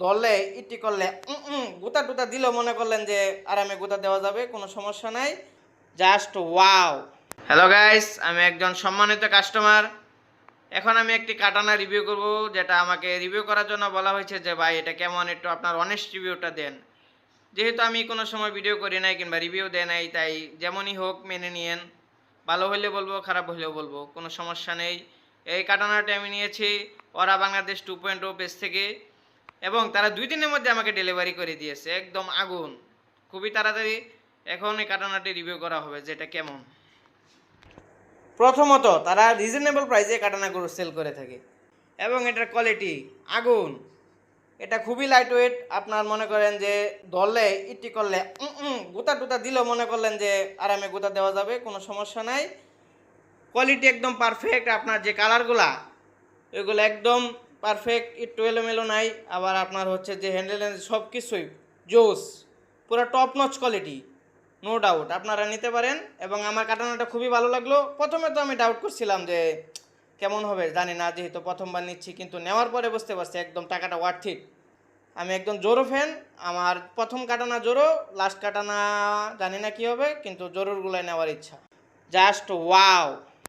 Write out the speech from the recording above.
ধরলে ইটি করলে গুতা টুতা দিলেও মনে করলেন যে আরামে গুতা দেওয়া যাবে, কোনো সমস্যা নাই। Just wow. হ্যালো গাইস, আমি একজন সম্মানিত কাস্টমার। এখন আমি একটি কাটানা রিভিউ করব, যেটা আমাকে রিভিউ করার জন্য বলা হয়েছে যে ভাই এটা কেমন, একটু আপনার অনেস্ট রিভিউটা দেন। যেহেতু আমি কোনো সময় ভিডিও করি নাই কিংবা রিভিউ দেয় নাই, তাই যেমনই হোক মেনে নিয়েন। ভালো হলে বলবো, খারাপ হলেও বলবো, কোনো সমস্যা নেই। এই কাটানাটা আমি নিয়েছি ওরা বাংলাদেশ 2.0 পেজ থেকে, এবং তারা 2 দিনের মধ্যে আমাকে ডেলিভারি করে দিয়েছে, একদম আগুন, খুবই তাড়াতাড়ি। এখন এই কাটানাটি রিভিউ করা হবে যেটা কেমন। প্রথমত, তারা রিজনেবল প্রাইসে কাটানাগুলো সেল করে থাকে, এবং এটার কোয়ালিটি আগুন। এটা খুবই লাইট ওয়েট। আপনার মনে করেন যে ধরলে ইটি করলে গুতা টুতা দিলেও মনে করলেন যে আরামে গুতা দেওয়া যাবে, কোনো সমস্যা নাই। কোয়ালিটি একদম পারফেক্ট। আপনার যে কালারগুলা ওইগুলো একদম পারফেক্ট, একটু এলোমেলো নাই। আবার আপনার হচ্ছে যে হ্যান্ডেল সব কিছুই জোস, পুরো top notch quality, no doubt. আপনারা নিতে পারেন, এবং আমার কাটানাটা খুবই ভালো লাগলো। প্রথমে তো আমি ডাউট করছিলাম যে কেমন হবে, জানি না, যেহেতু প্রথমবার নিচ্ছি, কিন্তু নেওয়ার পরে বুঝতে পারছি একদম টাকাটা ওয়ার্থ ইট। আমি একদম জোরো ফ্যান। আমার প্রথম কাটানা জোরো, লাস্ট কাটানা জানি না কী হবে, কিন্তু জোরোরগুলাই নেওয়ার ইচ্ছা। Just wow.